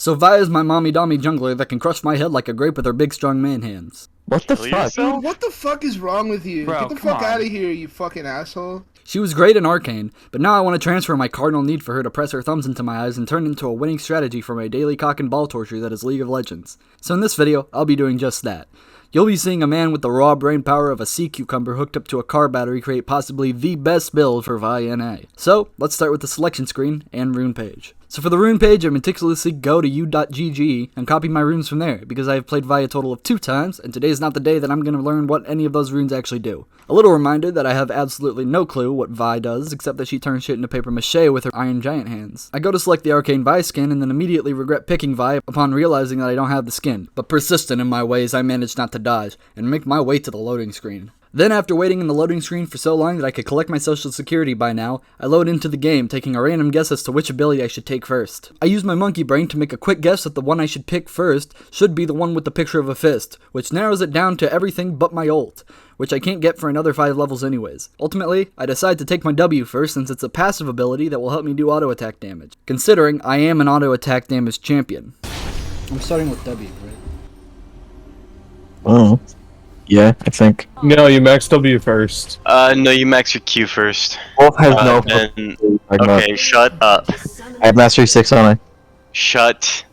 So Vi is my mommy-dommy jungler that can crush my head like a grape with her big strong man hands. What the fuck? Dude, what the fuck is wrong with you? Bro, Get the fuck out of here, you fucking asshole. She was great in Arcane, but now I want to transfer my cardinal need for her to press her thumbs into my eyes and turn into a winning strategy for my daily cock and ball torture that is League of Legends. So in this video, I'll be doing just that. You'll be seeing a man with the raw brain power of a sea cucumber hooked up to a car battery create possibly the best build for Vi NA. So, let's start with the selection screen and rune page. So for the rune page, I meticulously go to u.gg and copy my runes from there, because I have played Vi a total of 2 times, and today is not the day that I'm going to learn what any of those runes actually do. A little reminder that I have absolutely no clue what Vi does, except that she turns shit into paper mache with her iron giant hands. I go to select the Arcane Vi skin, and then immediately regret picking Vi upon realizing that I don't have the skin. But persistent in my ways, I manage not to dodge, and make my way to the loading screen. Then, after waiting in the loading screen for so long that I could collect my social security by now, I load into the game, taking a random guess as to which ability I should take first. I use my monkey brain to make a quick guess that the one I should pick first should be the one with the picture of a fist, which narrows it down to everything but my ult, which I can't get for another 5 levels anyways. Ultimately, I decide to take my W first since it's a passive ability that will help me do auto attack damage, considering I am an auto attack damage champion. I'm starting with W, right? Oh. Yeah, I think. No, you max W first. No, you max your Q first. Wolf has no. Okay, shut up. I have mastery 6 on it. Shut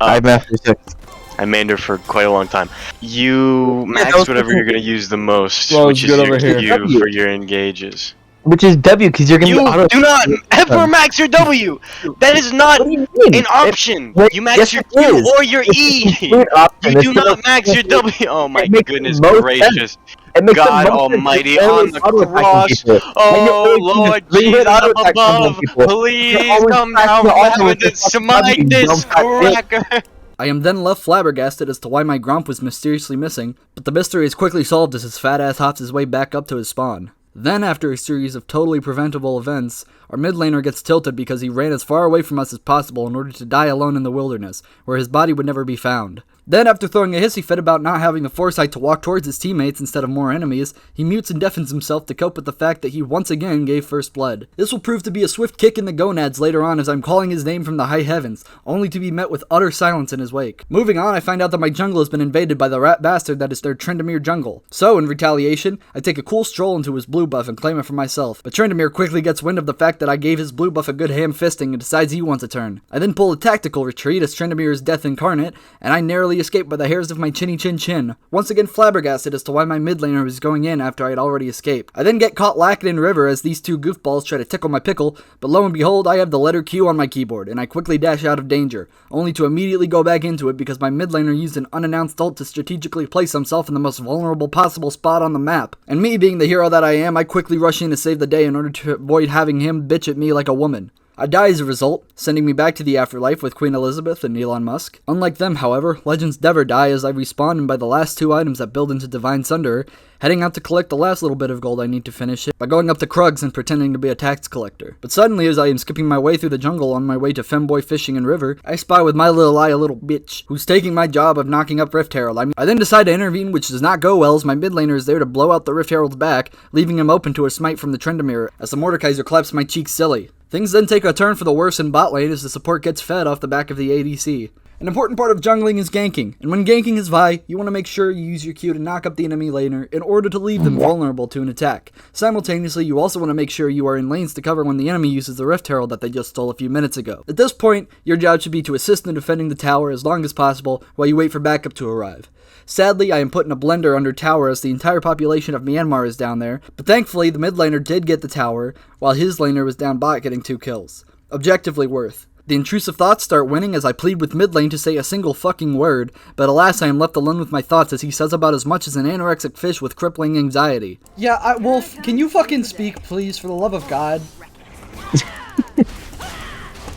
I have up. mastery 6. I mained her for quite a long time. You max whatever you're gonna use the most, Well, which is good your over here. Q for your engages. Which is W, because you're gonna be You auto. do not ever max your W! That is not What do you mean? an option! You max Yes, your it Q is. or your E! Weird option. You It's do gonna- not max your W! Oh my It makes goodness most gracious. It makes God the most sense. almighty You're on always the auto-attacking cross. people. And Oh you're always Lord just Jesus auto-attacking up above, people. please You're always come cracking down the from auto heaven with to the fucking smite W, this dumb fat bitch. cracker! I am then left flabbergasted as to why my Gromp was mysteriously missing, but the mystery is quickly solved as his fat ass hops his way back up to his spawn. Then, after a series of totally preventable events, our mid laner gets tilted because he ran as far away from us as possible in order to die alone in the wilderness, where his body would never be found. Then, after throwing a hissy fit about not having the foresight to walk towards his teammates instead of more enemies, he mutes and deafens himself to cope with the fact that he once again gave first blood. This will prove to be a swift kick in the gonads later on as I'm calling his name from the high heavens, only to be met with utter silence in his wake. Moving on, I find out that my jungle has been invaded by the rat bastard that is their Tryndamere jungle. So, in retaliation, I take a cool stroll into his blue buff and claim it for myself, but Tryndamere quickly gets wind of the fact that I gave his blue buff a good ham fisting and decides he wants a turn. I then pull a tactical retreat as Tryndamere is death incarnate, and I narrowly escape by the hairs of my chinny chin chin, once again flabbergasted as to why my mid laner was going in after I had already escaped. I then get caught lacking in river as these two goofballs try to tickle my pickle, but lo and behold I have the letter Q on my keyboard, and I quickly dash out of danger, only to immediately go back into it because my mid laner used an unannounced ult to strategically place himself in the most vulnerable possible spot on the map. And me being the hero that I am, I quickly rush in to save the day in order to avoid having him bitch at me like a woman. I die as a result, sending me back to the afterlife with Queen Elizabeth and Elon Musk. Unlike them, however, legends never die as I respawn and buy the last 2 items that build into Divine Sunderer, heading out to collect the last little bit of gold I need to finish it by going up to Krugs and pretending to be a tax collector. But suddenly, as I am skipping my way through the jungle on my way to femboy fishing and river, I spy with my little eye a little bitch, who's taking my job of knocking up Rift Herald. I then decide to intervene, which does not go well as my mid laner is there to blow out the Rift Herald's back, leaving him open to a smite from the Tryndamere as the Mordekaiser claps my cheeks silly. Things then take a turn for the worse in bot lane as the support gets fed off the back of the ADC. An important part of jungling is ganking, and when ganking is Vi, you want to make sure you use your Q to knock up the enemy laner in order to leave them vulnerable to an attack. Simultaneously, you also want to make sure you are in lanes to cover when the enemy uses the Rift Herald that they just stole a few minutes ago. At this point, your job should be to assist in defending the tower as long as possible while you wait for backup to arrive. Sadly, I am put in a blender under tower as the entire population of Myanmar is down there, but thankfully the mid laner did get the tower, while his laner was down bot getting 2 kills. Objectively worth. The intrusive thoughts start winning as I plead with mid lane to say a single fucking word, but alas I am left alone with my thoughts as he says about as much as an anorexic fish with crippling anxiety. Yeah, Wolf, can you fucking speak please, for the love of God?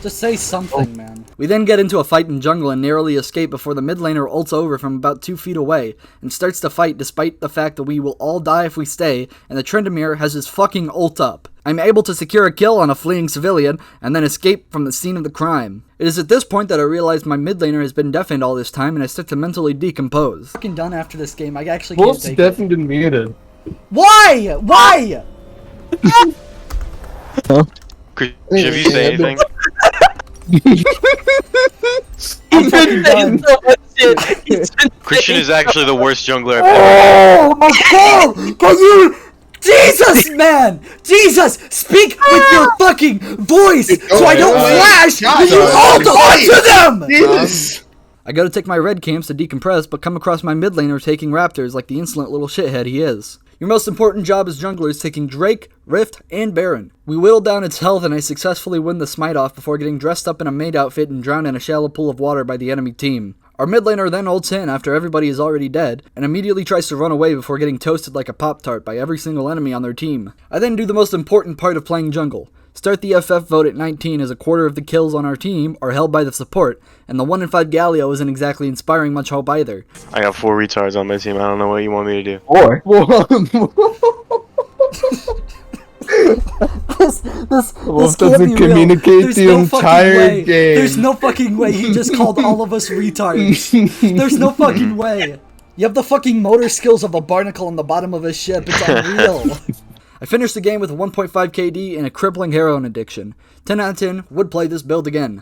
Just say something, man. We then get into a fight in jungle and narrowly escape before the mid laner ults over from about 2 feet away and starts to fight despite the fact that we will all die if we stay and the Tryndamere has his fucking ult up. I'm able to secure a kill on a fleeing civilian and then escape from the scene of the crime. It is at this point that I realize my mid laner has been deafened all this time and I start to mentally decompose. Fucking done after this game, I actually can't Wolf's take deafened and muted. Why? Why? Could you say anything? He's been saying so much shit. He's been Christian saying is actually the worst jungler I've ever. Oh my god! Can you? Jesus, man! Jesus! Speak with your fucking voice so I don't flash when you ult onto them! Jesus. I go to take my red camps to decompress, but come across my mid laner taking raptors like the insolent little shithead he is. Your most important job as jungler is taking Drake, Rift, and Baron. We whittle down its health and I successfully win the smite off before getting dressed up in a maid outfit and drowned in a shallow pool of water by the enemy team. Our mid laner then ults in after everybody is already dead, and immediately tries to run away before getting toasted like a Pop-Tart by every single enemy on their team. I then do the most important part of playing jungle. Start the FF vote at 19 as a quarter of the kills on our team are held by the support, and the 1 in 5 Galio isn't exactly inspiring much hope either. I got 4 retards on my team. I don't know what you want me to do. Or This Wolf can't doesn't be real. communicate There's the no fucking entire way. game. There's no fucking way he just called all of us retards. There's no fucking way. You have the fucking motor skills of a barnacle on the bottom of a ship. It's unreal. I finished the game with a 1.5 KD and a crippling heroin addiction. 10 out of 10, would play this build again.